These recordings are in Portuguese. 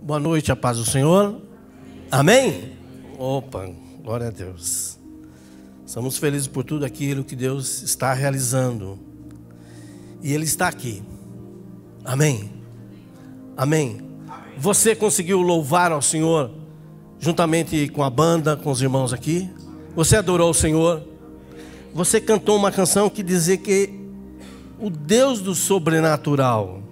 Boa noite, a paz do Senhor. Amém? Opa, glória a Deus. Estamos felizes por tudo aquilo que Deus está realizando. E Ele está aqui. Amém? Amém? Você conseguiu louvar ao Senhor juntamente com a banda, com os irmãos aqui? Você adorou o Senhor? Você cantou uma canção que dizia que o Deus do sobrenatural,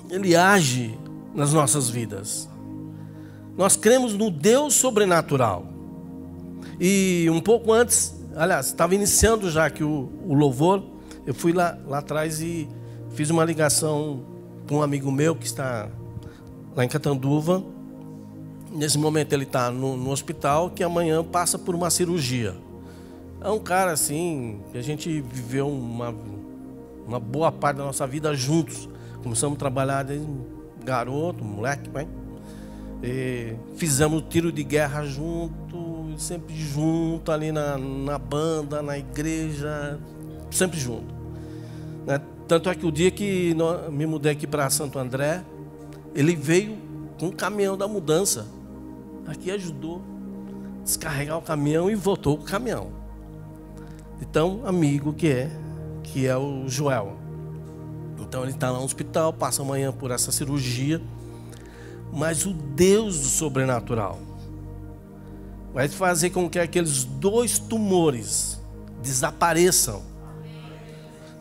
Ele age nas nossas vidas. Nós cremos no Deus sobrenatural. E um pouco antes, aliás, estava iniciando já aqui o louvor. Eu fui lá atrás e fiz uma ligação com um amigo meu que está lá em Catanduva. Nesse momento ele está no hospital, que amanhã passa por uma cirurgia. É um cara assim, que a gente viveu uma boa parte da nossa vida juntos. Começamos a trabalhar desde garoto, moleque, pai. E fizemos tiro de guerra junto, sempre junto, ali na banda, na igreja, sempre junto, né? Tanto é que o dia que me mudei aqui para Santo André, ele veio com um caminhão da mudança, aqui ajudou a descarregar o caminhão e voltou com o caminhão. Então, amigo que é o Joel. Então ele está lá no hospital, passa amanhã por essa cirurgia. Mas o Deus do sobrenatural vai fazer com que aqueles 2 tumores desapareçam.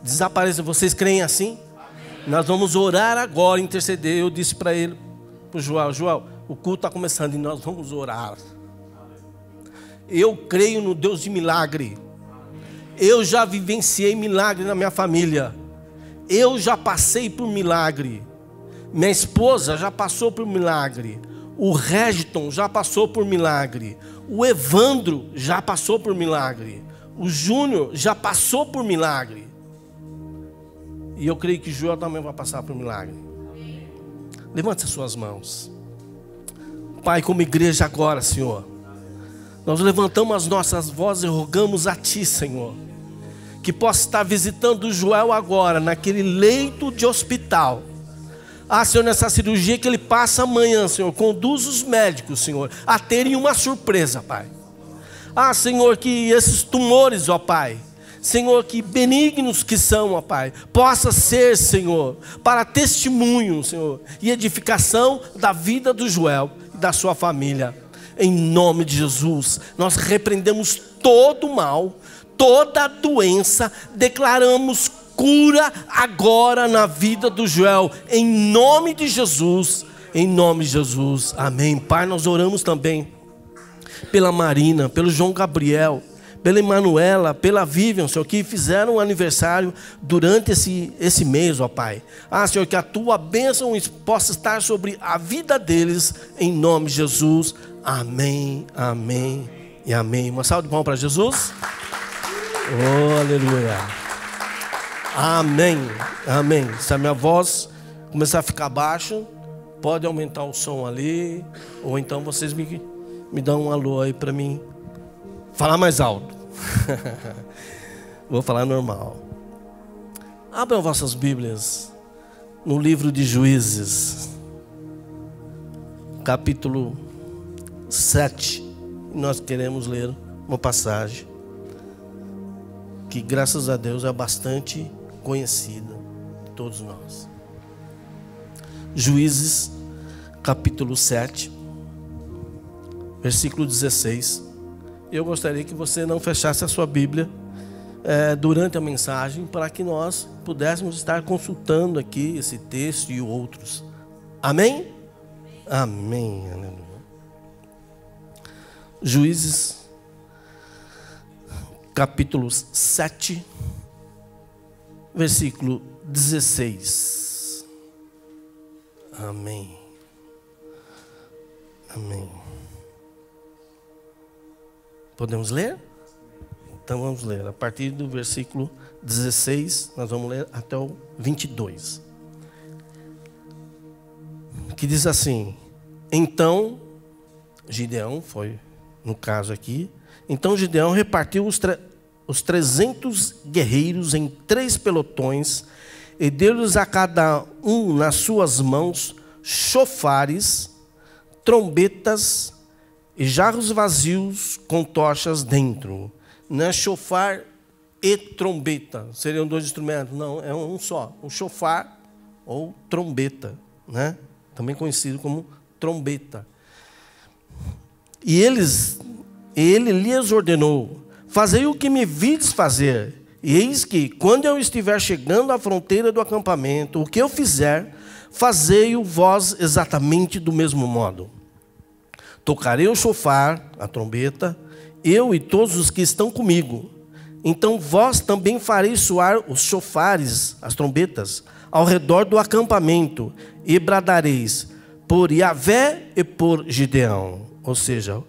Desapareçam. Vocês creem assim? Nós vamos orar agora, interceder. Eu disse para ele, para o Joel, o culto está começando e nós vamos orar. Eu creio no Deus de milagre. Eu já vivenciei milagre na minha família. Eu já passei por milagre. Minha esposa já passou por milagre. O Regiton já passou por milagre. O Evandro já passou por milagre. O Júnior já passou por milagre. E eu creio que o Joel também vai passar por milagre. Levante as suas mãos. Pai, como igreja agora, Senhor, nós levantamos as nossas vozes e rogamos a Ti, Senhor, que possa estar visitando o Joel agora, naquele leito de hospital. Ah, Senhor, nessa cirurgia que ele passa amanhã, Senhor, conduz os médicos, Senhor, a terem uma surpresa, Pai. Ah, Senhor, que esses tumores, ó Pai, Senhor, que benignos que são, ó Pai, possa ser, Senhor, para testemunho, Senhor, e edificação da vida do Joel e da sua família. Em nome de Jesus, nós repreendemos todo o mal, toda a doença, declaramos cura agora na vida do Joel, em nome de Jesus, em nome de Jesus, amém. Pai, nós oramos também pela Marina, pelo João Gabriel, pela Emanuela, pela Vivian, Senhor, que fizeram um aniversário durante esse mês, ó Pai. Ah, Senhor, que a Tua bênção possa estar sobre a vida deles, em nome de Jesus, amém, amém e amém. Uma salva de palmas para Jesus. Oh, aleluia. Amém, amém. Se a minha voz começar a ficar baixa, pode aumentar o som ali, ou então vocês me dão um alô aí para mim falar mais alto. Vou falar normal. Abram vossas Bíblias no livro de Juízes, capítulo 7. Nós queremos ler uma passagem que, graças a Deus, é bastante conhecida de todos nós. Juízes, capítulo 7, versículo 16. Eu gostaria que você não fechasse a sua Bíblia durante a mensagem, para que nós pudéssemos estar consultando aqui esse texto e outros. Amém? Amém. Aleluia. Juízes, capítulo 7, versículo 16. Amém. Amém. Podemos ler? Então vamos ler. A partir do versículo 16, nós vamos ler até o 22. Que diz assim: Então, Gideão, foi no caso aqui, então Gideão repartiu os 300 guerreiros em 3 pelotões e deu-lhes a cada um nas suas mãos chofares trombetas e jarros vazios com tochas dentro. Não é chofar e trombeta, seriam dois instrumentos. Não, é um só, o chofar ou trombeta, né? Também conhecido como trombeta. E ele lhes ordenou: fazei o que me vides fazer. E eis que, quando eu estiver chegando à fronteira do acampamento, o que eu fizer, fazei-o vós exatamente do mesmo modo. Tocarei o chofar, a trombeta, eu e todos os que estão comigo. Então vós também fareis soar os chofares, as trombetas, ao redor do acampamento, e bradareis por Yahvé e por Gideão. Ou seja,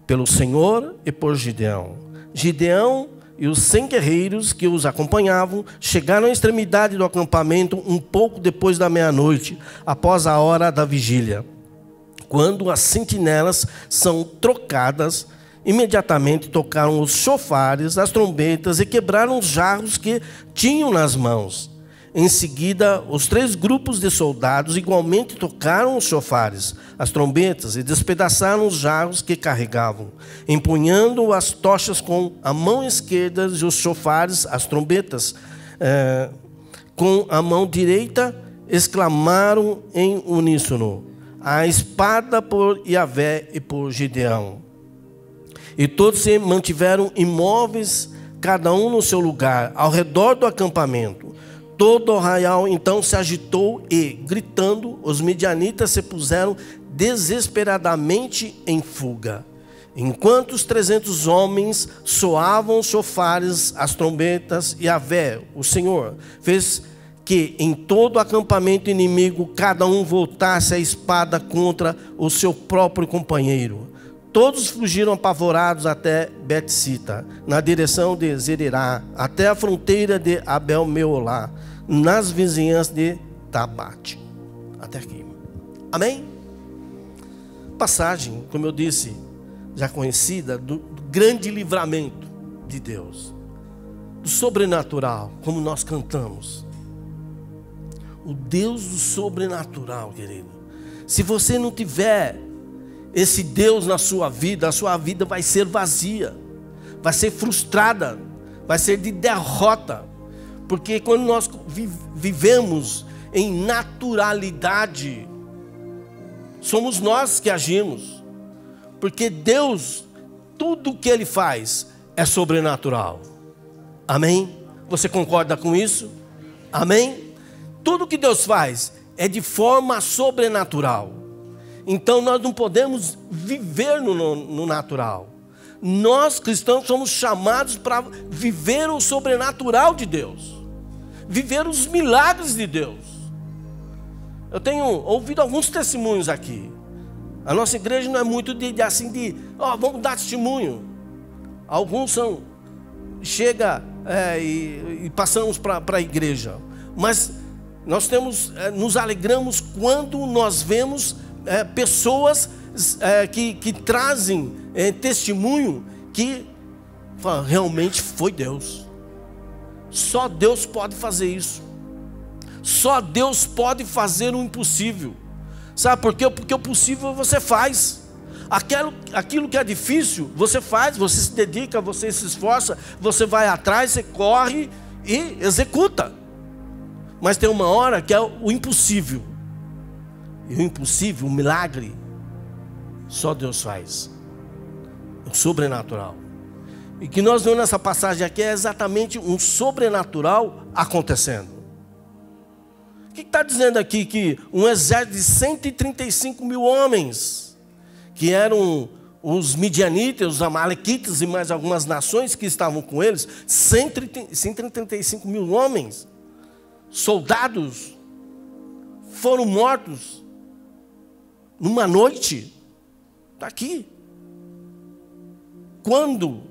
pelo Senhor e por Gideão. Gideão e os 100 guerreiros que os acompanhavam chegaram à extremidade do acampamento um pouco depois da meia-noite, após a hora da vigília. Quando as sentinelas são trocadas, imediatamente tocaram os chofares, as trombetas e quebraram os jarros que tinham nas mãos. Em seguida, os 3 grupos de soldados igualmente tocaram os chofares, as trombetas e despedaçaram os jarros que carregavam, empunhando as tochas com a mão esquerda e os chofares, as trombetas, com a mão direita, exclamaram em uníssono: a espada por Yahvé e por Gideão. E todos se mantiveram imóveis, cada um no seu lugar, ao redor do acampamento. Todo o arraial então se agitou e, gritando, os midianitas se puseram desesperadamente em fuga. Enquanto os 300 homens soavam os chofares, as trombetas, Yahvé, o Senhor, fez que em todo o acampamento inimigo cada um voltasse a espada contra o seu próprio companheiro. Todos fugiram apavorados até Bet-sita, na direção de Zererá, até a fronteira de Abel-meolá, nas vizinhanças de Tabate. Até aqui. Amém? Passagem, como eu disse, já conhecida, do grande livramento de Deus, do sobrenatural, como nós cantamos. O Deus do sobrenatural, querido. Se você não tiver esse Deus na sua vida, a sua vida vai ser vazia, vai ser frustrada, vai ser de derrota. Porque quando nós vivemos em naturalidade, somos nós que agimos. Porque Deus, tudo o que Ele faz é sobrenatural. Amém? Você concorda com isso? Amém? Tudo que Deus faz é de forma sobrenatural. Então nós não podemos viver no natural. Nós cristãos somos chamados para viver o sobrenatural de Deus. Viver os milagres de Deus. Eu tenho ouvido alguns testemunhos aqui. A nossa igreja não é muito vamos dar testemunho. Alguns e passamos para a igreja. Mas nós nos alegramos quando nós vemos pessoas que trazem testemunho que realmente foi Deus. Só Deus pode fazer isso. Só Deus pode fazer o impossível. Sabe por quê? Porque o possível você faz. Aquilo que é difícil, você faz, você se dedica, você se esforça, você vai atrás, você corre e executa. Mas tem uma hora que é o impossível. E o impossível, o milagre, só Deus faz. O sobrenatural. E que nós vemos nessa passagem aqui é exatamente um sobrenatural acontecendo. O que está dizendo aqui? Que um exército de 135 mil homens, que eram os midianitas, os amalequitas e mais algumas nações que estavam com eles, 135 mil homens, soldados, foram mortos numa noite. Está aqui. Quando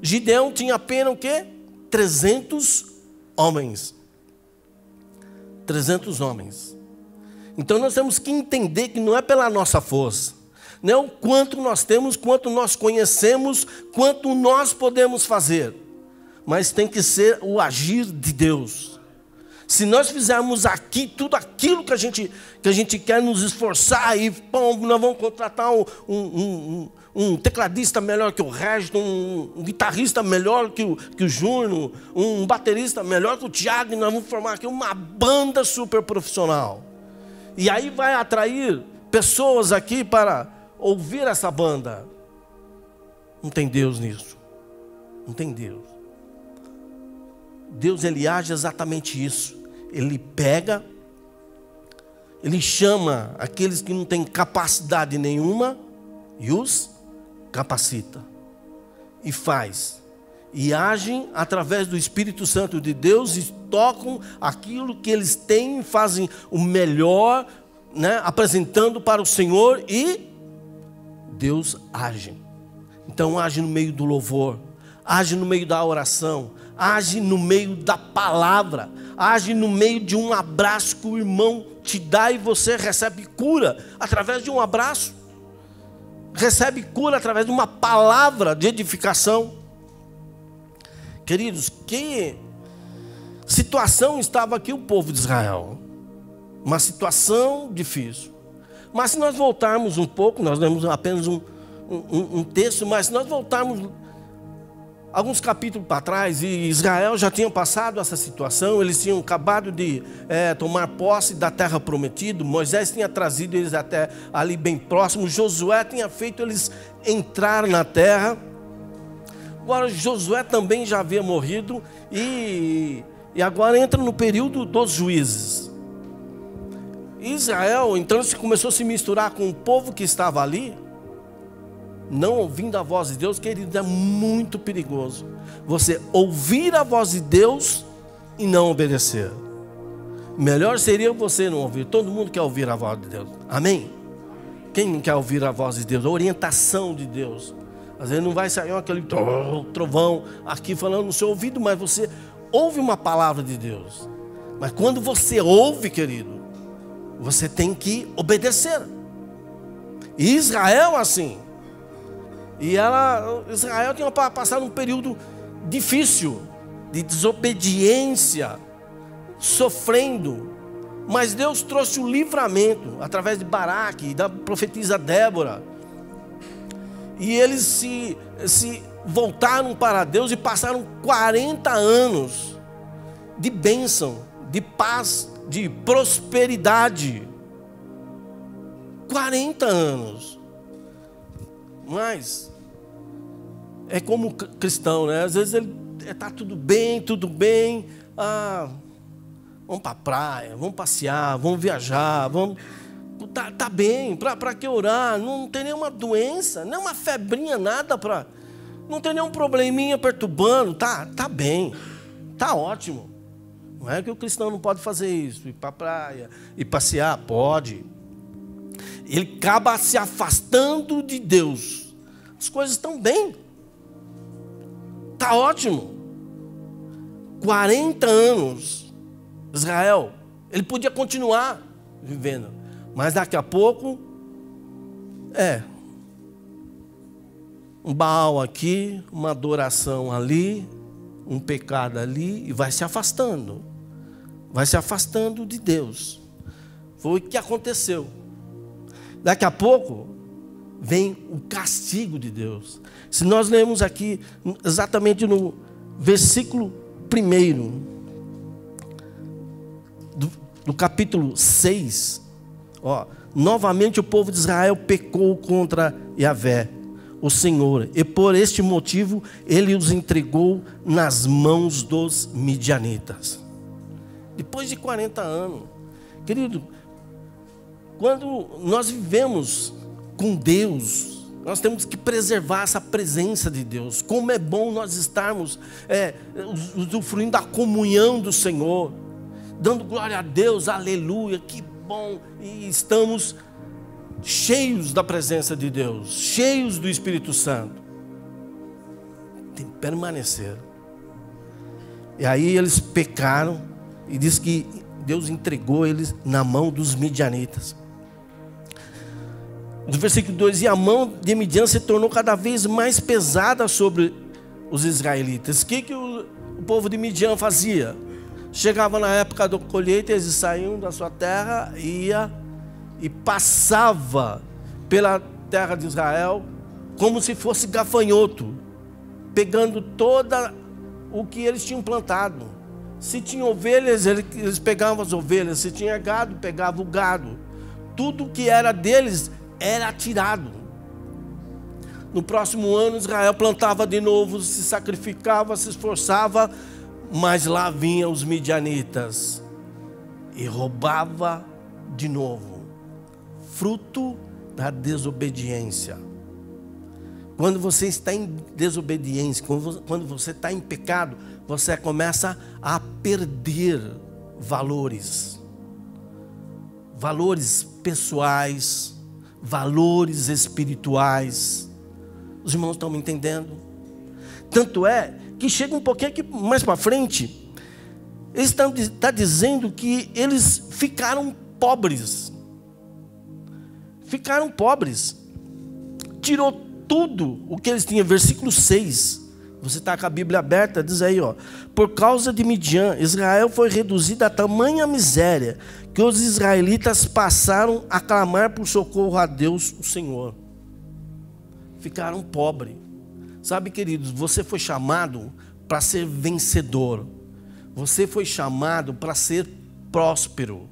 Gideão tinha apenas o quê? 300 homens. 300 homens. Então nós temos que entender que não é pela nossa força. Não é o quanto nós temos, quanto nós conhecemos, quanto nós podemos fazer. Mas tem que ser o agir de Deus. Se nós fizermos aqui tudo aquilo que a gente quer nos esforçar, e bom, nós vamos contratar um tecladista melhor que o Regis, um guitarrista melhor que o Júnior, um baterista melhor que o Tiago, e nós vamos formar aqui uma banda super profissional. E aí vai atrair pessoas aqui para ouvir essa banda. Não tem Deus nisso. Não tem Deus. Deus, ele age exatamente isso. Ele pega, ele chama aqueles que não têm capacidade nenhuma e os capacita. E faz. E agem através do Espírito Santo de Deus e tocam aquilo que eles têm, fazem o melhor, né, apresentando para o Senhor, e Deus age. Então age no meio do louvor, age no meio da oração, age no meio da palavra, age no meio de um abraço que o irmão te dá e você recebe cura através de um abraço. Recebe cura através de uma palavra de edificação. Queridos, que situação estava aqui o povo de Israel? Uma situação difícil. Mas se nós voltarmos um pouco, nós lemos apenas um texto, mas se nós voltarmos alguns capítulos para trás, e Israel já tinha passado essa situação, eles tinham acabado de tomar posse da terra prometida, Moisés tinha trazido eles até ali bem próximo, Josué tinha feito eles entrar na terra. Agora Josué também já havia morrido, e agora entra no período dos juízes. Israel então começou a se misturar com o povo que estava ali, não ouvindo a voz de Deus. Querido, é muito perigoso você ouvir a voz de Deus e não obedecer. Melhor seria você não ouvir. Todo mundo quer ouvir a voz de Deus, amém? Quem não quer ouvir a voz de Deus, a orientação de Deus? Às vezes não vai sair aquele trovão aqui falando no seu ouvido, mas você ouve uma palavra de Deus. Mas quando você ouve, querido, você tem que obedecer. E Israel assim. E Israel tinha passado um período difícil, de desobediência, sofrendo. Mas Deus trouxe o livramento, através de Baraque e da profetisa Débora. E eles se voltaram para Deus e passaram 40 anos de bênção, de paz, de prosperidade. 40 anos. Mas é como cristão, né? Às vezes ele está tudo bem, vamos para a praia, vamos passear, vamos viajar, tá bem, para que orar? Não tem nenhuma doença, nem uma febrinha, nada não tem nenhum probleminha perturbando, tá bem, tá ótimo. Não é que o cristão não pode fazer isso, ir para a praia e passear, pode. Ele acaba se afastando de Deus. As coisas estão bem, está ótimo. 40 anos, Israel, ele podia continuar vivendo, mas daqui a pouco, um Baal aqui, uma adoração ali, um pecado ali, e vai se afastando de Deus. Foi o que aconteceu. Daqui a pouco vem o castigo de Deus. Se nós lemos aqui, exatamente no versículo 1 do capítulo 6, novamente o povo de Israel pecou contra Yahvé, o Senhor, e por este motivo ele os entregou nas mãos dos midianitas. Depois de 40 anos, querido, quando nós vivemos com Deus, nós temos que preservar essa presença de Deus. Como é bom nós estarmos usufruindo da comunhão do Senhor, dando glória a Deus, aleluia, que bom. E estamos cheios da presença de Deus, cheios do Espírito Santo. Tem que permanecer. E aí eles pecaram, e diz que Deus entregou eles na mão dos midianitas. No versículo 2, e a mão de Midian se tornou cada vez mais pesada sobre os israelitas. O que o povo de Midian fazia? Chegava na época da colheita, eles saíam da sua terra, ia e passava pela terra de Israel como se fosse gafanhoto, pegando toda o que eles tinham plantado. Se tinha ovelhas, eles pegavam as ovelhas. Se tinha gado, pegavam o gado. Tudo que era deles era tirado. No próximo ano, Israel plantava de novo, se sacrificava, se esforçava, mas lá vinham os midianitas e roubava de novo, fruto da desobediência. Quando você está em desobediência, quando você está em pecado, você começa a perder valores pessoais, valores espirituais. Os irmãos estão me entendendo? Tanto é que chega um pouquinho aqui mais para frente, eles está dizendo que eles ficaram pobres. Ficaram pobres. Tirou tudo o que eles tinham. Versículo 6. Você está com a Bíblia aberta, diz aí, ó. Por causa de Midian, Israel foi reduzido a tamanha miséria que os israelitas passaram a clamar por socorro a Deus, o Senhor. Ficaram pobres. Sabe, queridos, você foi chamado para ser vencedor. Você foi chamado para ser próspero.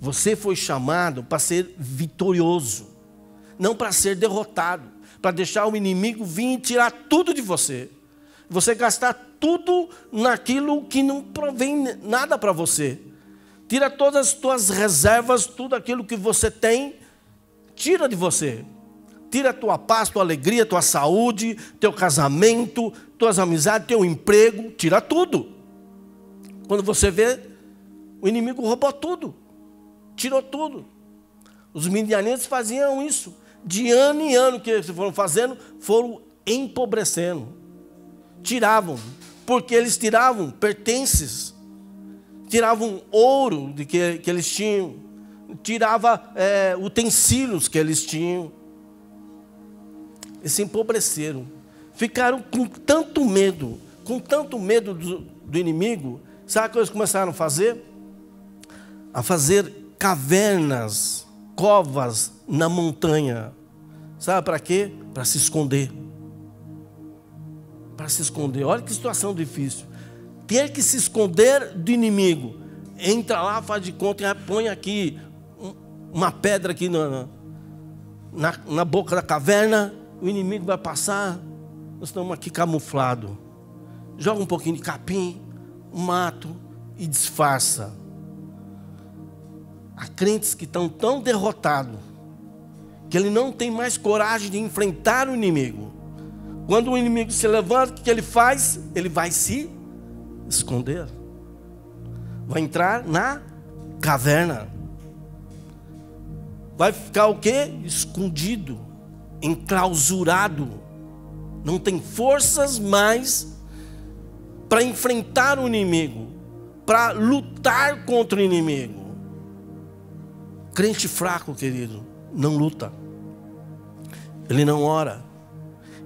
Você foi chamado para ser vitorioso. Não para ser derrotado. Para deixar o inimigo vir e tirar tudo de você. Você gastar tudo naquilo que não provém nada para você. Tira todas as tuas reservas, tudo aquilo que você tem, tira de você. Tira a tua paz, tua alegria, tua saúde, teu casamento, tuas amizades, teu emprego, tira tudo. Quando você vê, o inimigo roubou tudo, tirou tudo. Os midianitas faziam isso. De ano em ano que eles foram fazendo, foram empobrecendo. Tiravam, porque eles tiravam pertences, tiravam ouro que eles tinham, tiravam utensílios que eles tinham. E se empobreceram. Ficaram com tanto medo do inimigo. Sabe o que eles começaram a fazer? A fazer cavernas, covas na montanha. Sabe para quê? Para se esconder. Para se esconder. Olha que situação difícil. Ter que se esconder do inimigo. Entra lá, faz de conta e põe aqui uma pedra aqui na boca da caverna. O inimigo vai passar. Nós estamos aqui camuflados. Joga um pouquinho de capim, mato e disfarça. Há crentes que estão tão derrotados que ele não tem mais coragem de enfrentar o inimigo. Quando o inimigo se levanta, o que ele faz? Ele vai se esconder. Vai entrar na caverna. Vai ficar o quê? Escondido, enclausurado. Não tem forças mais para enfrentar o inimigo, para lutar contra o inimigo. Crente fraco, querido, não luta. Ele não ora.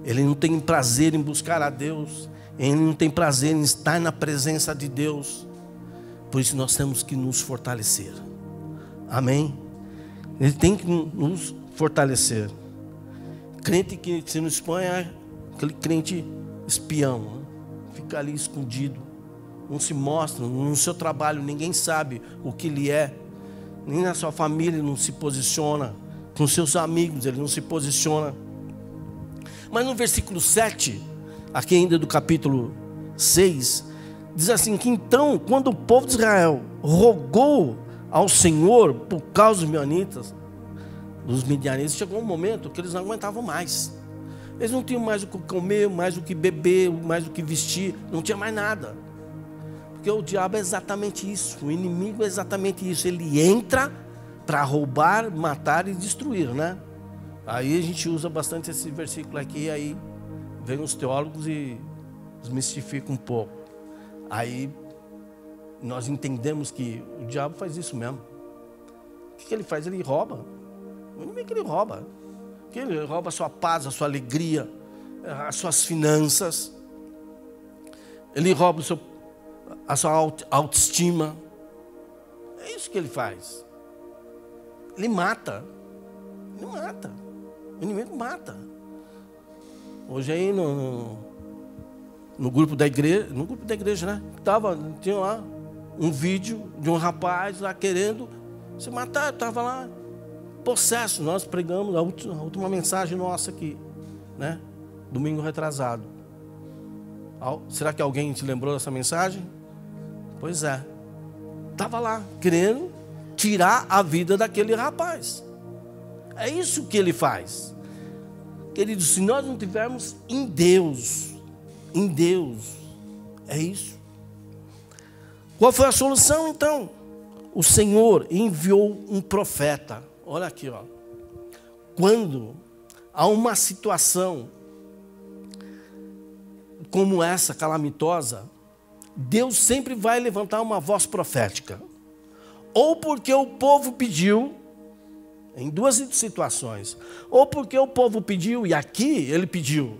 Ele não tem prazer em buscar a Deus. Ele não tem prazer em estar na presença de Deus. Por isso nós temos que nos fortalecer. Amém? Ele tem que nos fortalecer. Crente que se não expõe é aquele crente espião, né? Fica ali escondido. Não se mostra. No seu trabalho ninguém sabe o que ele é. Nem na sua família ele não se posiciona. Com seus amigos ele não se posiciona. Mas no versículo 7, aqui ainda do capítulo 6, diz assim que então, quando o povo de Israel rogou ao Senhor por causa dos midianitas, chegou um momento que eles não aguentavam mais. Eles não tinham mais o que comer, mais o que beber, mais o que vestir, não tinha mais nada. Porque o diabo é exatamente isso, o inimigo é exatamente isso. Ele entra para roubar, matar e destruir, né? Aí a gente usa bastante esse versículo aqui, aí vem os teólogos e desmistificam um pouco. Aí nós entendemos que o diabo faz isso mesmo. O que ele faz? Ele rouba. O inimigo ele rouba. Ele rouba a sua paz, a sua alegria, as suas finanças. Ele rouba a sua autoestima. É isso que ele faz. Ele mata. Ele mata. O inimigo mata. Hoje aí no grupo da igreja, né? Tinha lá um vídeo de um rapaz lá querendo se matar. Estava lá, possesso. Nós pregamos a última mensagem nossa aqui, né? Domingo retrasado. Será que alguém te lembrou dessa mensagem? Pois é. Estava lá, querendo tirar a vida daquele rapaz. É isso que ele faz. Queridos, se nós não tivermos em Deus, é isso. Qual foi a solução então? O Senhor enviou um profeta. Olha aqui, ó. Quando há uma situação como essa, calamitosa, Deus sempre vai levantar uma voz profética. Ou porque o povo pediu, em duas situações. Ou porque o povo pediu, e aqui ele pediu.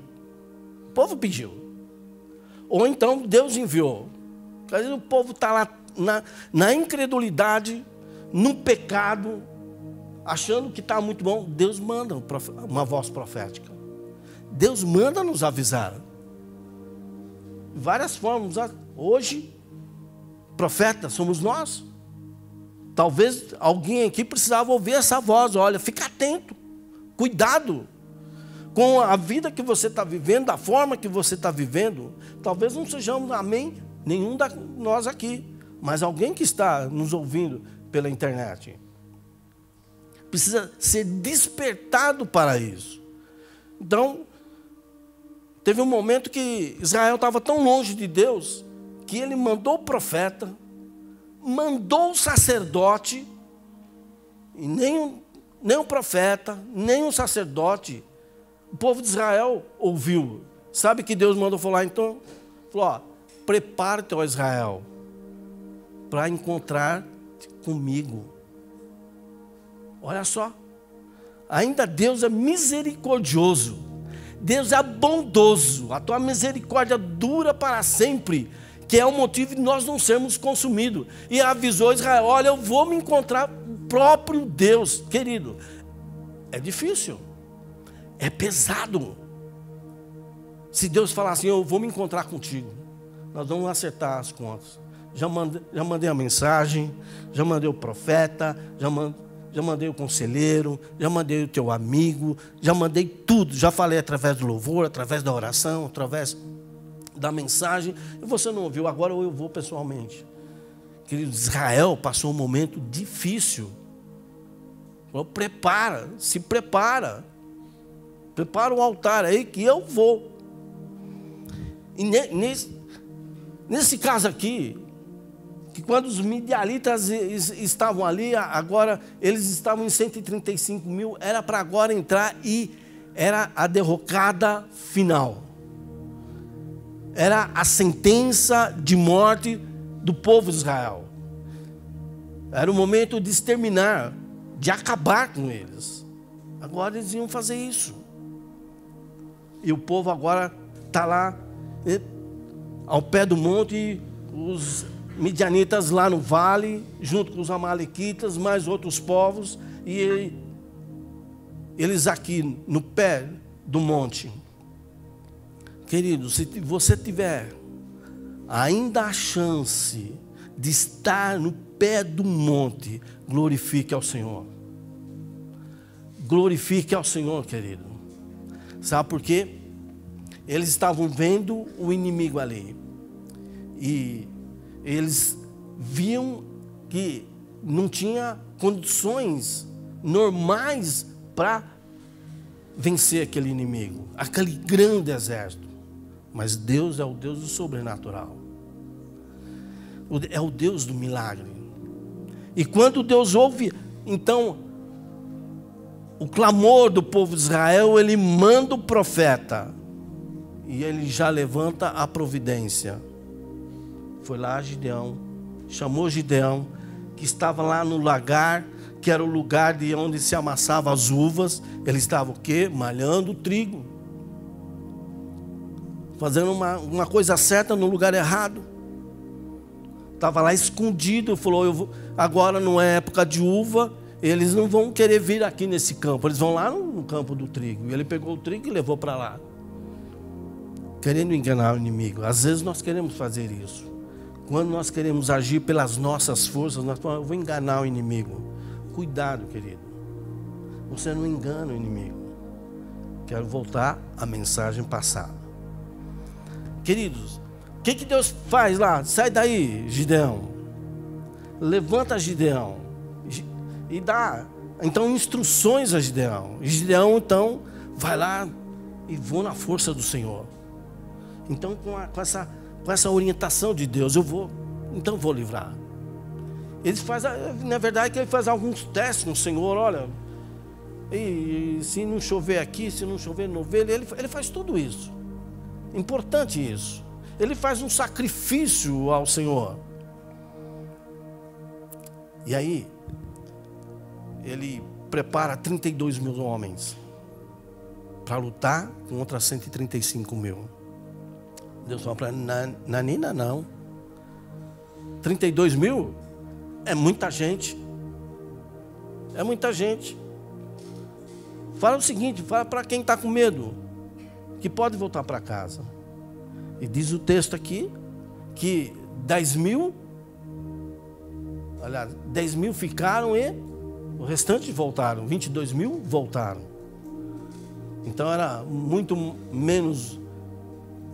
O povo pediu. Ou então Deus enviou. Às vezes o povo está lá na incredulidade, no pecado, achando que está muito bom. Deus manda uma voz profética. Deus manda nos avisar. De várias formas. Hoje, profeta somos nós. Talvez alguém aqui precisava ouvir essa voz. Olha, fica atento, cuidado com a vida que você está vivendo, da forma que você está vivendo. Talvez não sejamos, amém, nenhum de nós aqui, mas alguém que está nos ouvindo pela internet precisa ser despertado para isso. Então, teve um momento que Israel estava tão longe de Deus que ele mandou o profeta, mandou o sacerdote, e nem o profeta, nem o sacerdote, o povo de Israel ouviu. Sabe que Deus mandou falar então? Falou, ó, prepara-te, ó Israel, para encontrar comigo. Olha só, ainda Deus é misericordioso, Deus é bondoso, a tua misericórdia dura para sempre, que é o motivo de nós não sermos consumidos. E avisou Israel, olha, eu vou me encontrar o próprio Deus. Querido, é difícil, é pesado. Se Deus falar assim, eu vou me encontrar contigo, nós vamos acertar as contas. Já mandei a mensagem, já mandei o profeta, já mandei o conselheiro, já mandei o teu amigo, já mandei tudo, já falei através do louvor, através da oração, através da mensagem, e você não ouviu, agora eu vou pessoalmente. Querido, Israel passou um momento difícil. Se prepara o altar aí que eu vou. E nesse caso aqui, que quando os midianitas estavam ali, agora eles estavam em 135 mil, era para agora entrar e era a derrocada final. Era a sentença de morte do povo de Israel. Era o momento de exterminar, de acabar com eles. Agora eles iam fazer isso. E o povo agora está lá, ao pé do monte, e os midianitas lá no vale, junto com os amalequitas, mais outros povos, e eles aqui no pé do monte. Querido, se você tiver ainda a chance de estar no pé do monte, glorifique ao Senhor. Glorifique ao Senhor, querido. Sabe por quê? Eles estavam vendo o inimigo ali. E eles viam que não tinha condições normais para vencer aquele inimigo, aquele grande exército. Mas Deus é o Deus do sobrenatural. É o Deus do milagre. E quando Deus ouve, então, o clamor do povo de Israel, ele manda o profeta. E ele já levanta a providência. Foi lá Gideão, chamou Gideão, que estava lá no lagar, que era o lugar de onde se amassava as uvas. Ele estava o quê? Malhando o trigo. Fazendo uma coisa certa no lugar errado. estava lá escondido, falou, agora não é época de uva, eles não vão querer vir aqui nesse campo, eles vão lá no campo do trigo. E ele pegou o trigo e levou para lá, querendo enganar o inimigo. Às vezes nós queremos fazer isso. Quando nós queremos agir pelas nossas forças, nós falamos, eu vou enganar o inimigo. Cuidado, querido. Você não engana o inimigo. Quero voltar à mensagem passada. Queridos, o que Deus faz lá? Sai daí, Gideão. Levanta Gideão. E dá, então, instruções a Gideão. E Gideão, então, vai lá e vou na força do Senhor. Então, com essa orientação de Deus, eu vou livrar. Ele faz, na verdade, que ele faz alguns testes no Senhor. Olha, e se não chover aqui, se não chover no ovelha, ele faz tudo isso. Importante isso. Ele faz um sacrifício ao Senhor. E aí, ele prepara 32 mil homens para lutar contra 135 mil. Deus fala para ele, Nanina, não. 32 mil é muita gente. É muita gente. Fala o seguinte, fala para quem está com medo, que pode voltar para casa. E diz o texto aqui, que 10 mil ficaram e o restante voltaram. 22 mil voltaram. Então era muito menos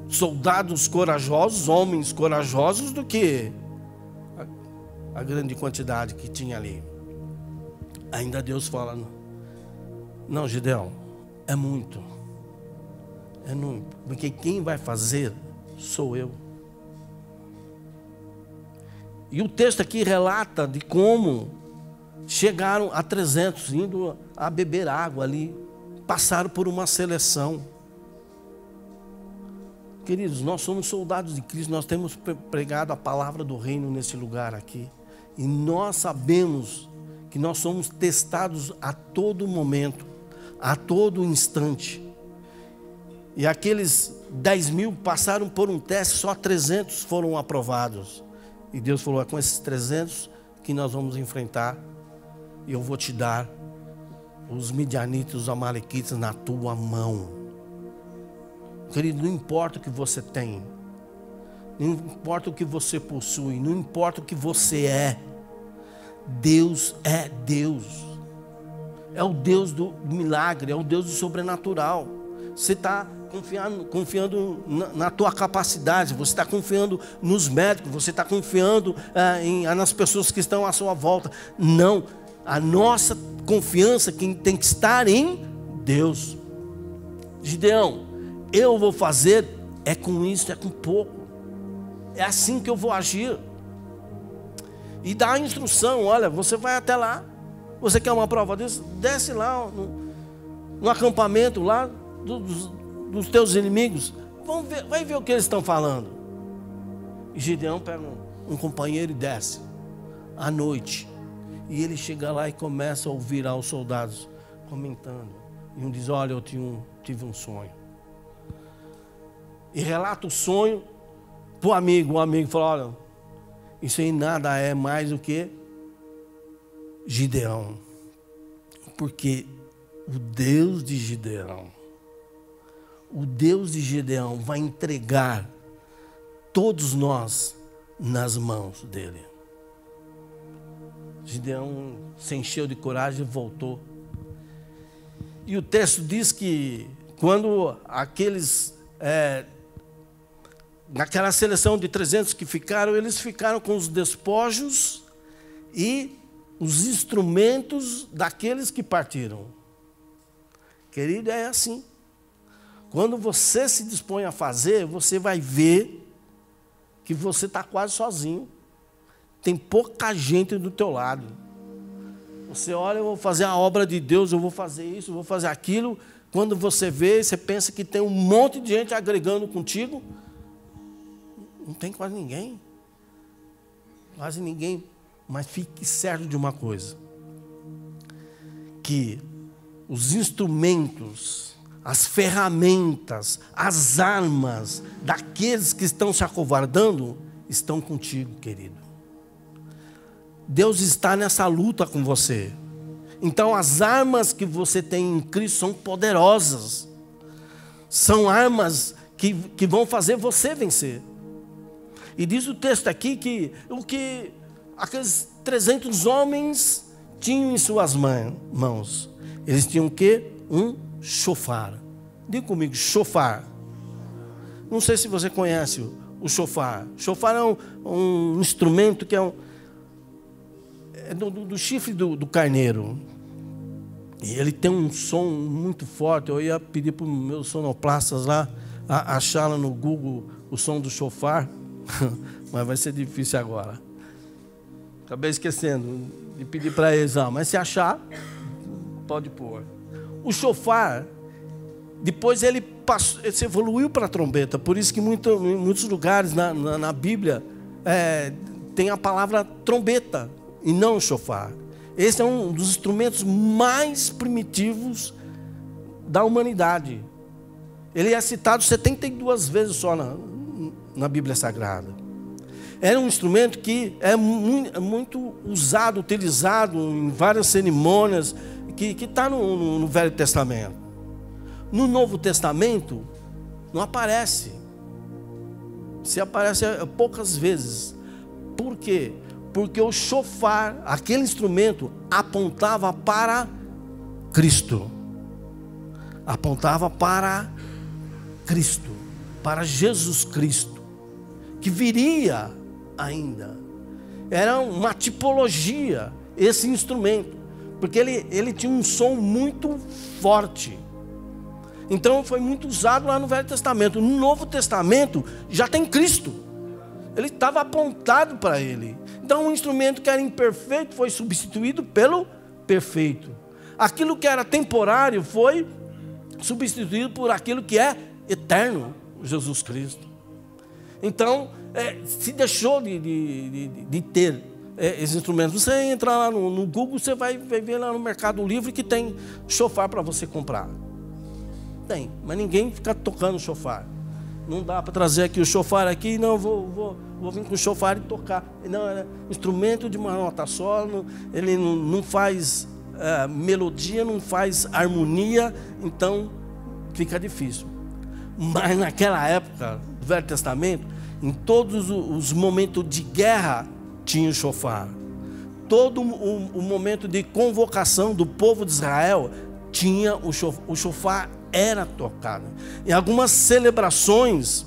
soldados corajosos, homens corajosos, do que a grande quantidade que tinha ali. Ainda Deus fala, não, Gideão, é muito, porque quem vai fazer sou eu. E o texto aqui relata de como chegaram a 300, indo a beber água ali, passaram por uma seleção. Queridos, nós somos soldados de Cristo, nós temos pregado a palavra do reino nesse lugar aqui. E nós sabemos que nós somos testados a todo momento, a todo instante. E aqueles 10 mil passaram por um teste, só 300 foram aprovados. E Deus falou, é com esses 300 que nós vamos enfrentar. E eu vou te dar os midianitas, os amalequitas na tua mão. Querido, não importa o que você tem, não importa o que você possui, não importa o que você é, Deus é Deus. É o Deus do milagre, é o Deus do sobrenatural. Você está confiando na tua capacidade, você está confiando nos médicos, você está confiando nas pessoas que estão à sua volta. Não, a nossa confiança tem que estar em Deus. Gideão, eu vou fazer, é com isso, é com pouco. É assim que eu vou agir. E dá a instrução, olha, você vai até lá. Você quer uma prova disso? Desce lá no acampamento lá dos teus inimigos. Vai ver o que eles estão falando. E Gideão pega um companheiro e desce à noite. E ele chega lá e começa a ouvir lá os soldados comentando. E um diz, olha, eu tive um sonho. E relata o sonho para o amigo. O amigo fala, olha, isso aí nada é mais do que Gideão. Porque o Deus de Gideão vai entregar todos nós nas mãos dele. Gideão se encheu de coragem e voltou. E o texto diz que quando naquela seleção de 300 que ficaram, eles ficaram com os despojos e os instrumentos daqueles que partiram. Querido, é assim. Quando você se dispõe a fazer, você vai ver que você está quase sozinho. Tem pouca gente do teu lado. Você olha, eu vou fazer a obra de Deus, eu vou fazer isso, eu vou fazer aquilo. Quando você vê, você pensa que tem um monte de gente agregando contigo. Não tem quase ninguém. Quase ninguém. Mas fique certo de uma coisa. Que os instrumentos, as ferramentas, as armas daqueles que estão se acovardando, estão contigo, querido. Deus está nessa luta com você. Então as armas que você tem em Cristo são poderosas. São armas que vão fazer você vencer. E diz o texto aqui que aqueles 300 homens tinham em suas mãos. Eles tinham o quê? Um chofar. Diga comigo, chofar. Não sei se você conhece o chofar. Chofar é um instrumento que é do chifre do carneiro. E ele tem um som muito forte. Eu ia pedir para os meus sonoplastas lá achar lá no Google o som do chofar. Mas vai ser difícil agora. Acabei esquecendo de pedir para eles. Mas se achar, pode pôr. O chofar, depois ele evoluiu para a trombeta. Por isso que em muitos lugares na Bíblia tem a palavra trombeta e não chofar. Esse é um dos instrumentos mais primitivos da humanidade. Ele é citado 72 vezes só na Bíblia Sagrada. Era um instrumento que é muito usado, utilizado em várias cerimônias, que está no Velho Testamento. No Novo Testamento, não aparece. Se aparece poucas vezes. Por quê? Porque o chofar, aquele instrumento, apontava para Cristo. Apontava para Cristo, para Jesus Cristo, que viria ainda. Era uma tipologia, esse instrumento, porque ele tinha um som muito forte. Então foi muito usado lá no Velho Testamento. No Novo Testamento já tem Cristo. Ele estava apontado para ele. Então um instrumento que era imperfeito foi substituído pelo perfeito. Aquilo que era temporário foi substituído por aquilo que é eterno, Jesus Cristo. Então se deixou de ter esses instrumentos. Você entra lá no Google, você vai ver lá no Mercado Livre que tem chofar para você comprar. Tem, mas ninguém fica tocando chofar. Não dá para trazer aqui o chofar aqui, não, vou vir com o chofar e tocar. Não, é instrumento de uma nota só, ele não faz melodia, não faz harmonia, então fica difícil. Mas naquela época do Velho Testamento, em todos os momentos de guerra, tinha o chofar. Todo o momento de convocação do povo de Israel, tinha o chofar era tocado. Em algumas celebrações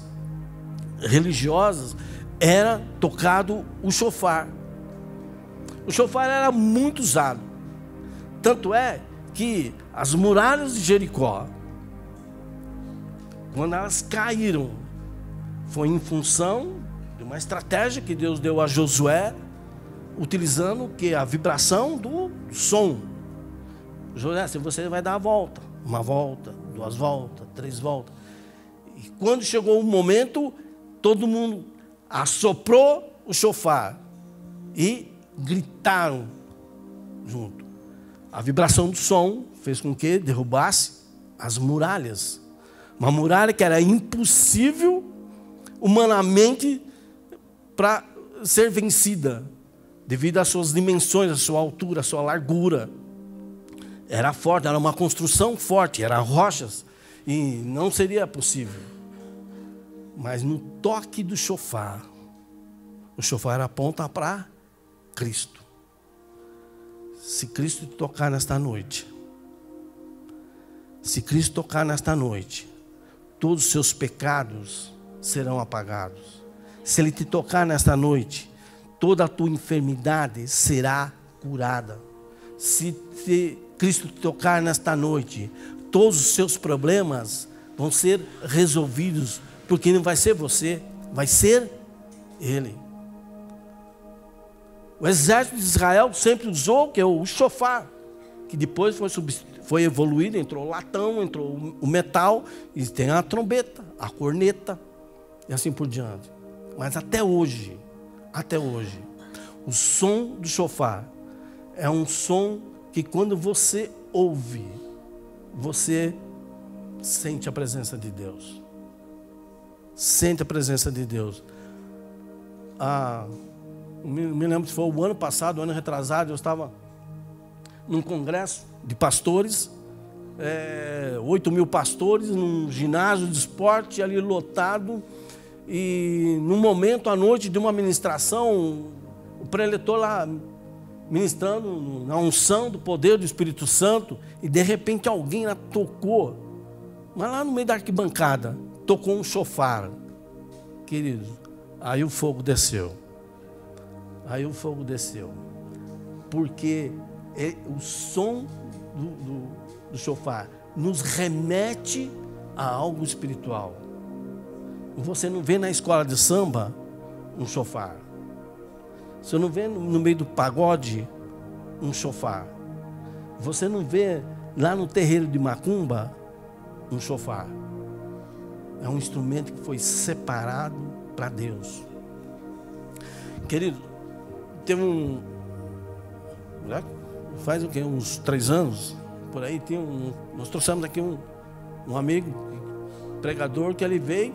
religiosas, era tocado o chofar. O chofar era muito usado. Tanto é que as muralhas de Jericó, quando elas caíram, foi em função de uma estratégia que Deus deu a Josué, utilizando o que? A vibração do som. Josué, você vai dar a volta. Uma volta, 2 voltas, 3 voltas. E quando chegou o momento, todo mundo assoprou o chofar e gritaram junto. A vibração do som fez com que derrubasse as muralhas. Uma muralha que era impossível humanamente para ser vencida, devido às suas dimensões, à sua altura, à sua largura. Era forte, era uma construção forte, eram rochas, e não seria possível. Mas no toque do chofar, o chofar aponta para Cristo. Se Cristo te tocar nesta noite, se Cristo tocar nesta noite, todos os seus pecados serão apagados. Se Ele te tocar nesta noite, toda a tua enfermidade será curada. Se Cristo te tocar nesta noite, todos os seus problemas vão ser resolvidos, porque não vai ser você, vai ser Ele. O exército de Israel sempre usou que é o chofar, que depois foi evoluído, entrou o latão, entrou o metal, e tem a trombeta, a corneta, e assim por diante. Mas até hoje, o som do chofar é um som que quando você ouve, você sente a presença de Deus. Sente a presença de Deus. me lembro se foi o ano passado, o ano retrasado, eu estava num congresso de pastores, 8 mil pastores, num ginásio de esporte ali lotado, e no momento à noite de uma ministração, o preletor lá ministrando na unção do poder do Espírito Santo, e de repente alguém lá tocou, mas lá no meio da arquibancada, tocou um chofar, querido, aí o fogo desceu. Aí o fogo desceu, porque o som do chofar nos remete a algo espiritual. Você não vê na escola de samba um chofar. Você não vê no meio do pagode um chofar. Você não vê lá no terreiro de macumba um chofar. É um instrumento que foi separado para Deus. Querido, teve faz o quê? Uns 3 anos, por aí, nós trouxemos aqui um amigo, pregador, que ele veio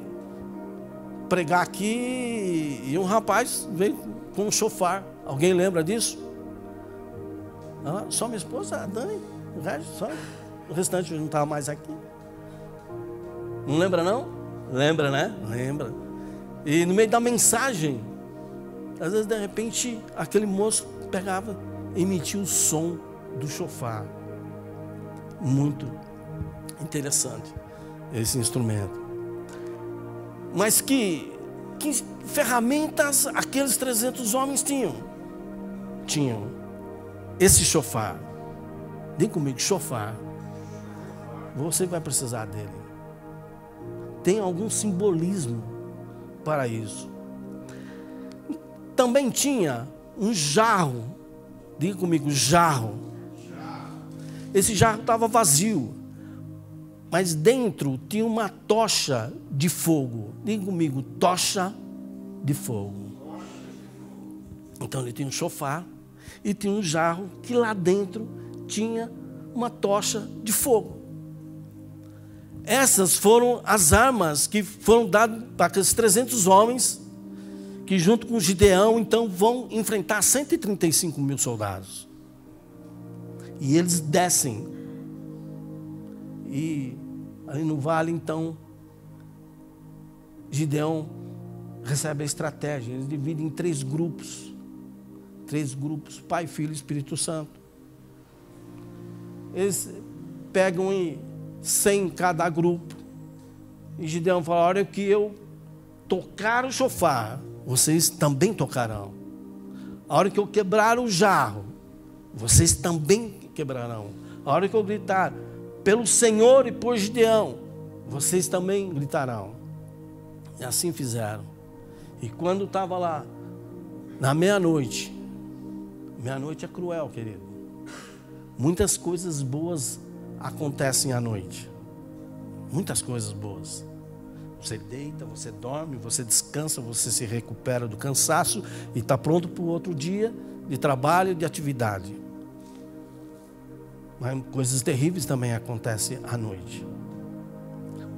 pregar aqui, e um rapaz veio com um chofar. Alguém lembra disso? Só minha esposa, a Dani, o restante não estava mais aqui. Não lembra não? Lembra, né? Lembra. E no meio da mensagem, às vezes, de repente, aquele moço pegava, emitia o som do chofar. Muito interessante esse instrumento. Mas que ferramentas aqueles 300 homens tinham? Tinham esse chofar. Vem comigo, chofar. Você vai precisar dele. Tem algum simbolismo para isso. Também tinha um jarro. Diga comigo, jarro. Esse jarro estava vazio, mas dentro tinha uma tocha de fogo. Diga comigo, tocha de fogo. Então ele tinha um chofar e tinha um jarro que lá dentro tinha uma tocha de fogo. Essas foram as armas que foram dadas para aqueles 300 homens, que junto com Gideão, então, vão enfrentar 135 mil soldados. E eles descem. E ali no vale, então, Gideão recebe a estratégia. Eles dividem em 3 grupos. 3 grupos, Pai, Filho e Espírito Santo. Eles pegam 100 em cada grupo. E Gideão fala, a hora que eu tocar o chofar, vocês também tocarão. A hora que eu quebrar o jarro, vocês também quebrarão. A hora que eu gritar pelo Senhor e por Gideão, vocês também gritarão. E assim fizeram. E quando estava lá, na meia-noite, meia-noite é cruel, querido. Muitas coisas boas acontecem à noite. Muitas coisas boas. Você deita, você dorme, você descansa, você se recupera do cansaço e está pronto para o outro dia de trabalho, de atividade. Mas coisas terríveis também acontecem à noite.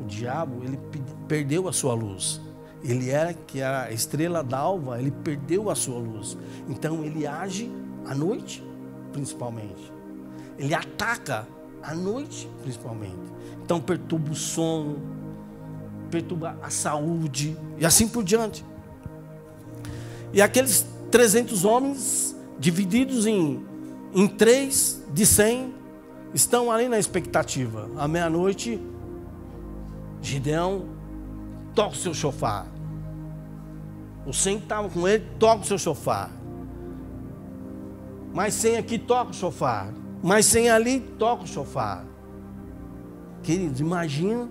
O diabo, ele perdeu a sua luz. Ele que era a estrela d'alva, ele perdeu a sua luz. Então ele age à noite, principalmente. Ele ataca à noite, principalmente. Então perturba o sono, perturba a saúde e assim por diante. E aqueles 300 homens divididos em 3 de 100 estão ali na expectativa. À meia-noite, Gideão toca o seu chofar. Os 100 que estavam com ele, toca o seu chofar. Mais 100 aqui, toca o chofar. Mais 100 ali, toca o chofar. Queridos, imagina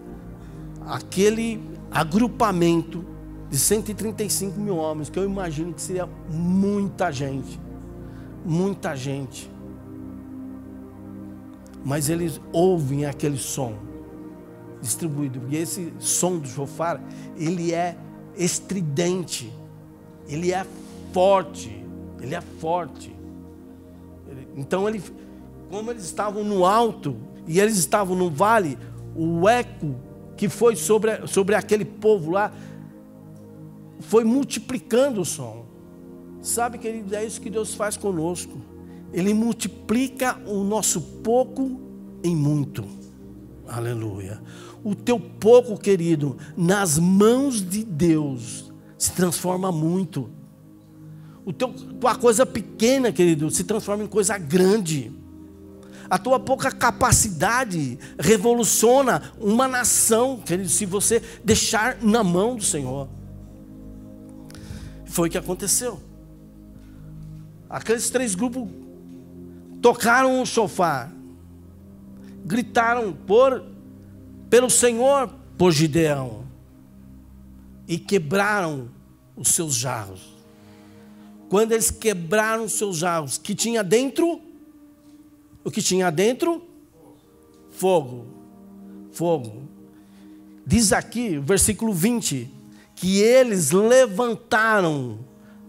aquele agrupamento de 135 mil homens, que eu imagino que seria muita gente. Muita gente. Mas eles ouvem aquele som distribuído. E esse som do chofar, ele é estridente. Ele é forte. Ele é forte. Então, como eles estavam no alto e eles estavam no vale, o eco que foi sobre aquele povo lá foi multiplicando o som. Sabe, querido, é isso que Deus faz conosco. Ele multiplica o nosso pouco em muito. Aleluia. O teu pouco, querido, nas mãos de Deus, se transforma muito. Tua coisa pequena, querido, se transforma em coisa grande. A tua pouca capacidade revoluciona uma nação, querido, se você deixar na mão do Senhor. Foi o que aconteceu. Aqueles 3 grupos tocaram o chofar, gritaram pelo Senhor, por Gideão, e quebraram os seus jarros. Quando eles quebraram os seus jarros, que tinha dentro? O que tinha dentro? Fogo. Fogo. Diz aqui, versículo 20, que eles levantaram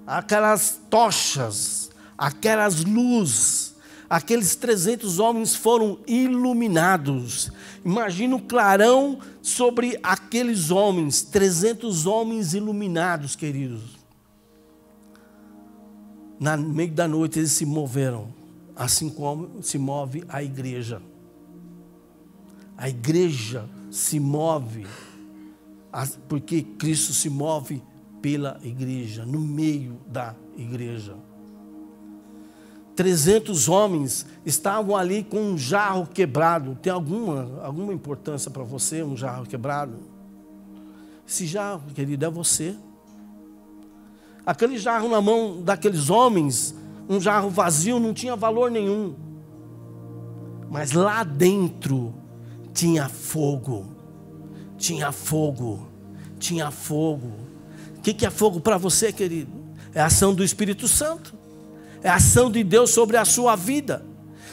aquelas tochas, aquelas luzes, aqueles 300 homens foram iluminados. Imagina o clarão sobre aqueles homens, 300 homens iluminados, queridos. No meio da noite eles se moveram, assim como se move a igreja. A igreja se move, porque Cristo se move pela igreja, no meio da igreja. 300 homens estavam ali com um jarro quebrado. Tem alguma importância para você, um jarro quebrado? Esse jarro, querido, é você. Aquele jarro na mão daqueles homens, um jarro vazio, não tinha valor nenhum. Mas lá dentro tinha fogo. Tinha fogo. Tinha fogo. O que é fogo para você, querido? É a ação do Espírito Santo. É a ação de Deus sobre a sua vida.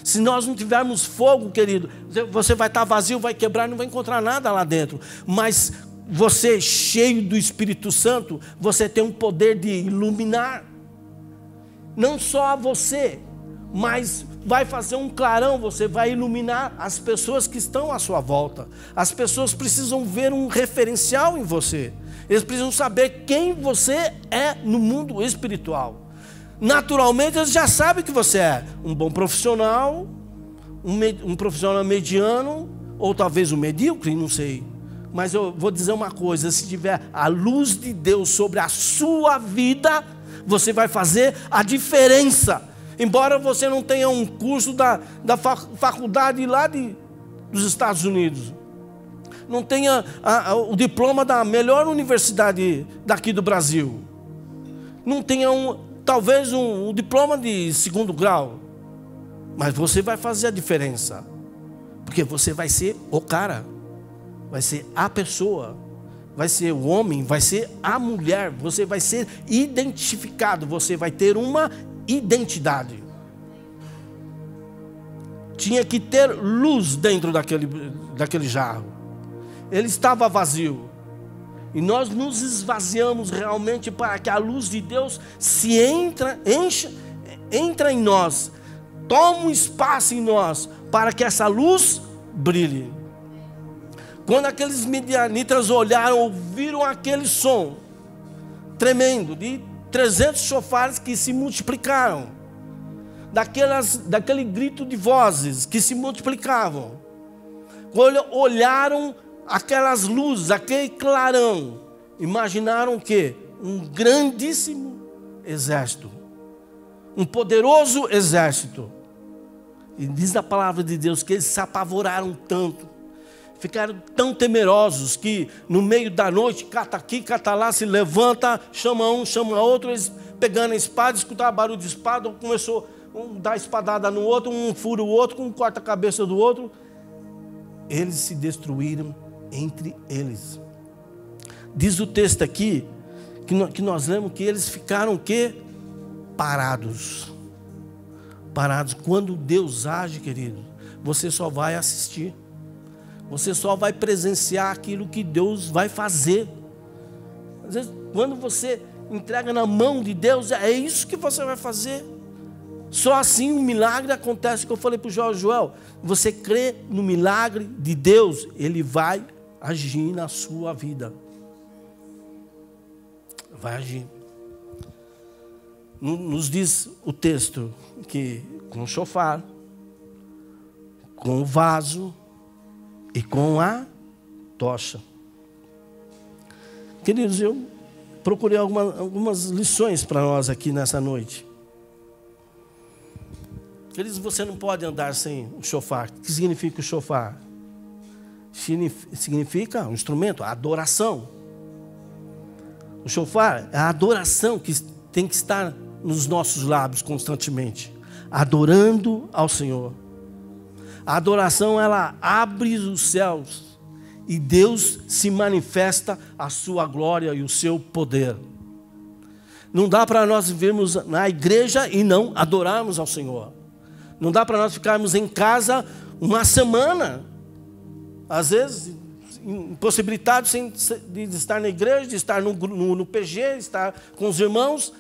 Se nós não tivermos fogo, querido, você vai estar vazio, vai quebrar, não vai encontrar nada lá dentro. Mas você, cheio do Espírito Santo, você tem um poder de iluminar. Não só a você, mas vai fazer um clarão, você vai iluminar as pessoas que estão à sua volta. As pessoas precisam ver um referencial em você. Eles precisam saber quem você é no mundo espiritual. Naturalmente, eles já sabem que você é um bom profissional, um profissional mediano, ou talvez um medíocre, não sei. Mas eu vou dizer uma coisa, se tiver a luz de Deus sobre a sua vida, você vai fazer a diferença. Embora você não tenha um curso da faculdade lá dos Estados Unidos, não tenha o diploma da melhor universidade daqui do Brasil, não tenha talvez um diploma de 2º grau, mas você vai fazer a diferença, porque você vai ser o cara, vai ser a pessoa, vai ser o homem, vai ser a mulher, você vai ser identificado, você vai ter uma identidade. Tinha que ter luz dentro daquele jarro. Ele estava vazio. E nós nos esvaziamos realmente para que a luz de Deus entra em nós, toma um espaço em nós, para que essa luz brilhe. Quando aqueles midianitas olharam, ouviram aquele som tremendo, de 300 chofares que se multiplicaram, daquele grito de vozes que se multiplicavam. Quando olharam aquelas luzes, aquele clarão, imaginaram o quê? Um grandíssimo exército, um poderoso exército. E diz a palavra de Deus que eles se apavoraram tanto, ficaram tão temerosos que no meio da noite, cata aqui, cata lá, se levanta, chama um, chama outro, eles pegando a espada, escutaram barulho de espada, começou um dar espadada no outro, um fura o outro, um corta a cabeça do outro. Eles se destruíram entre eles. Diz o texto aqui, que nós lemos que eles ficaram o quê? Parados. Parados. Quando Deus age, querido, você só vai assistir. Você só vai presenciar aquilo que Deus vai fazer. Às vezes, quando você entrega na mão de Deus, é isso que você vai fazer. Só assim um milagre acontece, que eu falei para o Joel, você crê no milagre de Deus, Ele vai agir na sua vida. Vai agir. Nos diz o texto que com o shofar, com o vaso e com a tocha. Queridos, eu procurei algumas lições para nós aqui nessa noite. Queridos, você não pode andar sem o shofar. O que significa o shofar? Significa um instrumento, a adoração. O shofar é a adoração que tem que estar nos nossos lábios constantemente, adorando ao Senhor. A adoração, ela abre os céus e Deus se manifesta a sua glória e o seu poder. Não dá para nós vivermos na igreja e não adorarmos ao Senhor. Não dá para nós ficarmos em casa uma semana, às vezes impossibilitados de estar na igreja, de estar no PG, de estar com os irmãos,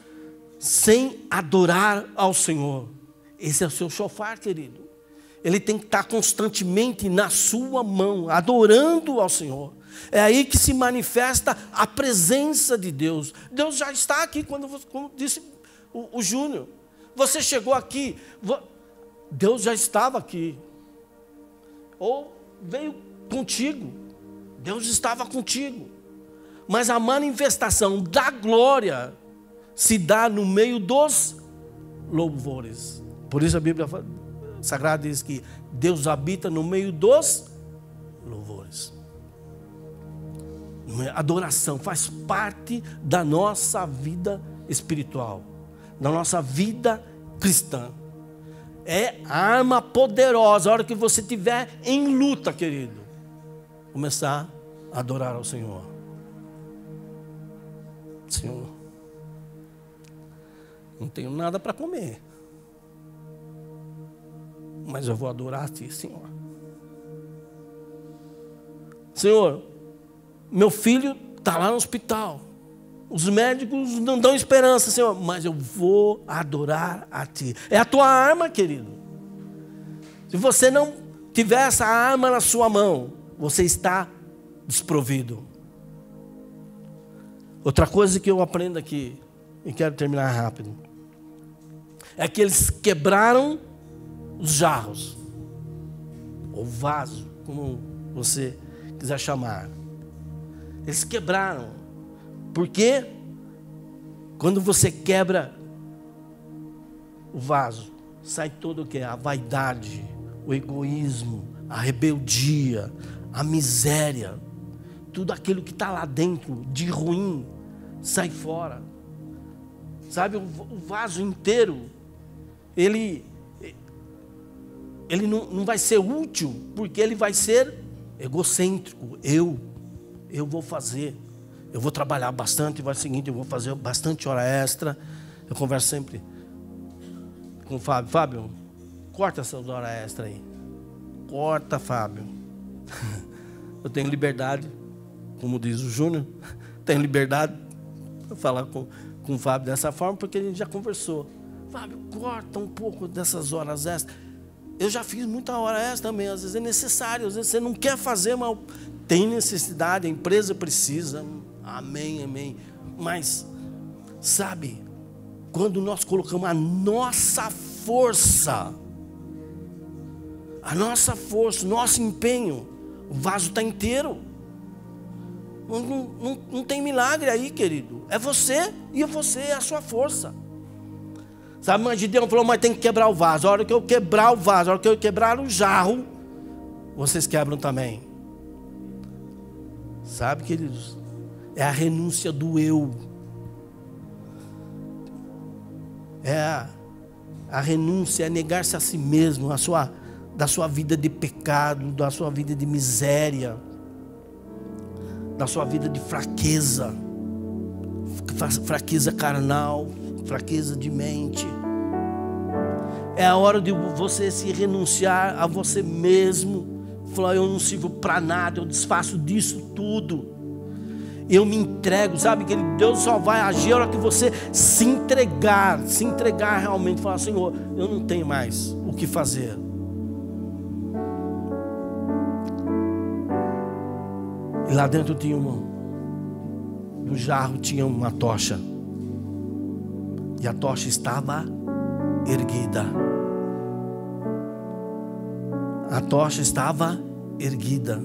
sem adorar ao Senhor. Esse é o seu shofar, querido. Ele tem que estar constantemente na sua mão, adorando ao Senhor. É aí que se manifesta a presença de Deus. Deus já está aqui, como disse o Júnior. Você chegou aqui, Deus já estava aqui. Ou veio contigo, Deus estava contigo. Mas a manifestação da glória se dá no meio dos louvores. Por isso a Bíblia Sagrada diz que Deus habita no meio dos louvores. A adoração faz parte da nossa vida espiritual, da nossa vida cristã. É arma poderosa. A hora que você estiver em luta, querido, começar a adorar ao Senhor. Senhor, não tenho nada para comer, mas eu vou adorar a Ti, Senhor. Senhor, meu filho está lá no hospital. Os médicos não dão esperança, Senhor, mas eu vou adorar a Ti. É a tua arma, querido. Se você não tiver essa arma na sua mão, você está desprovido. Outra coisa que eu aprendo aqui, e quero terminar rápido, é que eles quebraram os jarros, ou vaso, como você quiser chamar. Eles quebraram, porque quando você quebra o vaso, sai todo o que? A vaidade, o egoísmo, a rebeldia, a miséria, tudo aquilo que está lá dentro de ruim, sai fora. Sabe, o vaso inteiro, ele não vai ser útil, porque ele vai ser egocêntrico. Eu vou fazer, eu vou trabalhar bastante, vai ser o seguinte, eu vou fazer bastante hora extra. Eu converso sempre com o Fábio. Fábio, corta essas horas extras aí. Corta, Fábio. Eu tenho liberdade, como diz o Júnior, tenho liberdade para falar com o Fábio dessa forma, porque a gente já conversou. Fábio, corta um pouco dessas horas extras. Eu já fiz muita hora extra também, às vezes é necessário, às vezes você não quer fazer, mas tem necessidade, a empresa precisa. Amém, amém. Mas, sabe, quando nós colocamos a nossa força, o nosso empenho, o vaso está inteiro. Não tem milagre aí, querido. É você e é a sua força. Sabe, mas Gideão falou, mas tem que quebrar o vaso. A hora que eu quebrar o vaso, a hora que eu quebrar o jarro, vocês quebram também. Sabe, queridos? É a renúncia do eu. É a renúncia, é negar-se a si mesmo, da sua vida de pecado, da sua vida de miséria, da sua vida de fraqueza, fraqueza carnal, fraqueza de mente. É a hora de você se renunciar a você mesmo, falar, eu não sirvo para nada, eu desfaço disso tudo, eu me entrego. Sabe que Deus só vai agir a hora que você se entregar realmente, falar, Senhor, eu não tenho mais o que fazer. E lá dentro do jarro tinha uma tocha. E a tocha estava erguida. A tocha estava erguida.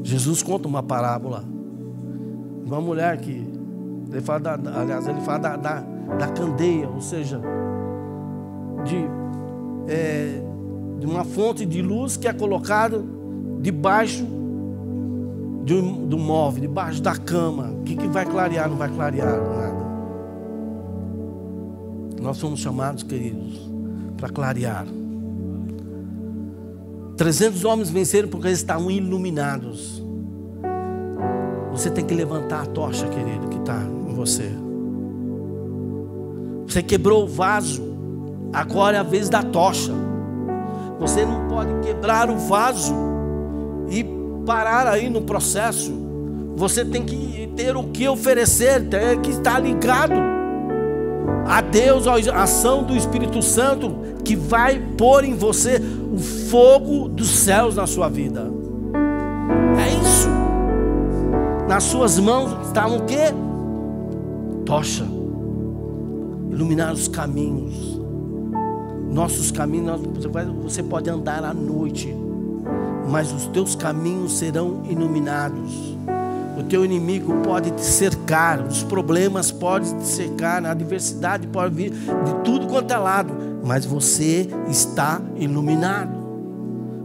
Jesus conta uma parábola de uma mulher que, ele fala da candeia, ou seja, de uma fonte de luz que é colocada debaixo do móvel, debaixo da cama. O que vai clarear? Não vai clarear nada. Nós somos chamados, queridos, para clarear. 300 homens venceram porque eles estavam iluminados. Você tem que levantar a tocha, querido, que está em você. Você quebrou o vaso, agora é a vez da tocha. Você não pode quebrar o vaso e parar aí no processo. Você tem que ter o que oferecer, tem que estar ligado a Deus, a ação do Espírito Santo, que vai pôr em você o fogo dos céus na sua vida. É isso. Nas suas mãos estavam o quê? Tocha. Iluminar os caminhos. Nossos caminhos, você pode andar à noite, mas os teus caminhos serão iluminados. O teu inimigo pode te cercar, os problemas podem te cercar, a adversidade pode vir de tudo quanto é lado, mas você está iluminado.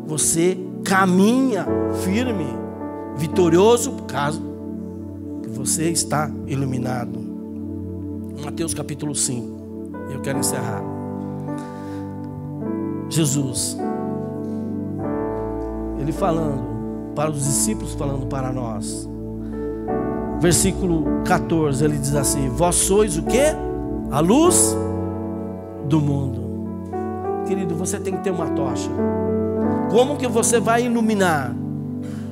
Você caminha firme, vitorioso, por causa que você está iluminado. Mateus capítulo 5. Eu quero encerrar. Jesus, ele falando para os discípulos, falando para nós. Versículo 14, ele diz assim: vós sois o quê? A luz do mundo. Querido, você tem que ter uma tocha. Como que você vai iluminar?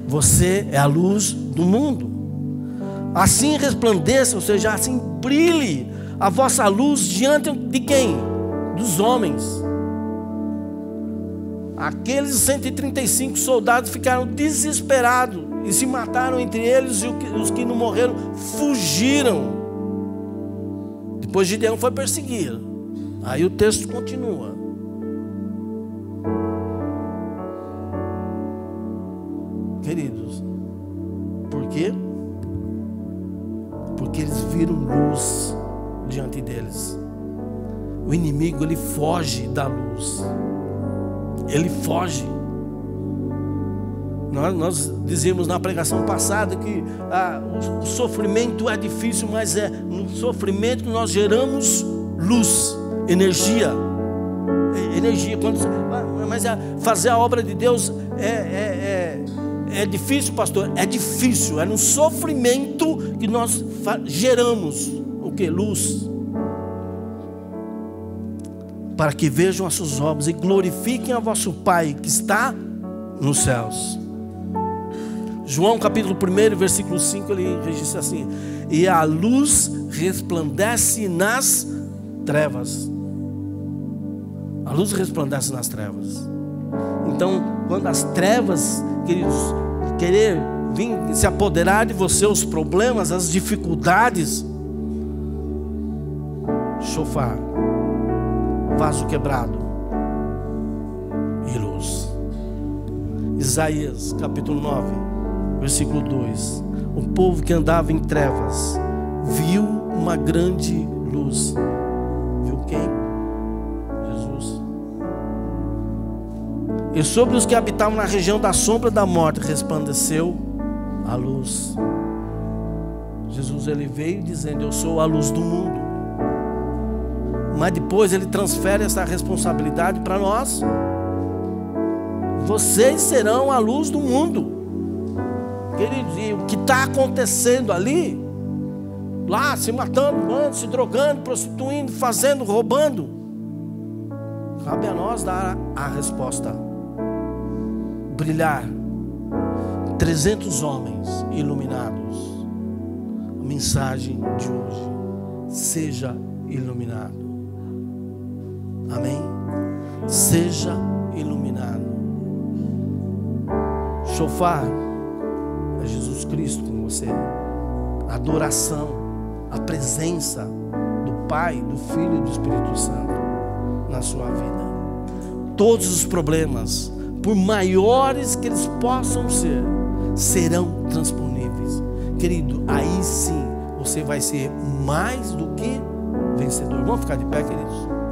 Você é a luz do mundo. Assim resplandeça, ou seja, assim brilhe a vossa luz diante de quem? Dos homens. Aqueles 135 soldados ficaram desesperados e se mataram entre eles, e os que não morreram fugiram. Depois Gideão foi perseguir. Aí o texto continua. Queridos, por quê? Porque eles viram luz diante deles. O inimigo, ele foge da luz. Ele foge. Nós dizíamos na pregação passada que o sofrimento é difícil, mas é no sofrimento que nós geramos luz, energia. Mas fazer a obra de Deus é difícil, pastor? É difícil. É no sofrimento que nós geramos o que? Luz. Para que vejam as suas obras e glorifiquem a vosso Pai que está nos céus. João capítulo 1, versículo 5, ele registra assim: e a luz resplandece nas trevas. A luz resplandece nas trevas. Então, quando as trevas, queridos, querer vir se apoderar de você, os problemas, as dificuldades, chofar, vaso quebrado e luz. Isaías capítulo 9, versículo 2: o povo que andava em trevas viu uma grande luz. Viu quem? Jesus. E sobre os que habitavam na região da sombra da morte resplandeceu a luz. Jesus, ele veio dizendo: eu sou a luz do mundo. Mas depois ele transfere essa responsabilidade para nós. Vocês serão a luz do mundo. Queridos, e o que está acontecendo ali, lá se matando, se drogando, prostituindo, fazendo, roubando, cabe a nós dar a resposta. Brilhar. 300 homens iluminados. A mensagem de hoje: seja iluminado. Amém? Seja iluminado. Chofar é Jesus Cristo com você. A adoração, a presença do Pai, do Filho e do Espírito Santo na sua vida. Todos os problemas, por maiores que eles possam ser, serão transponíveis. Querido, aí sim você vai ser mais do que vencedor. Vamos ficar de pé, queridos?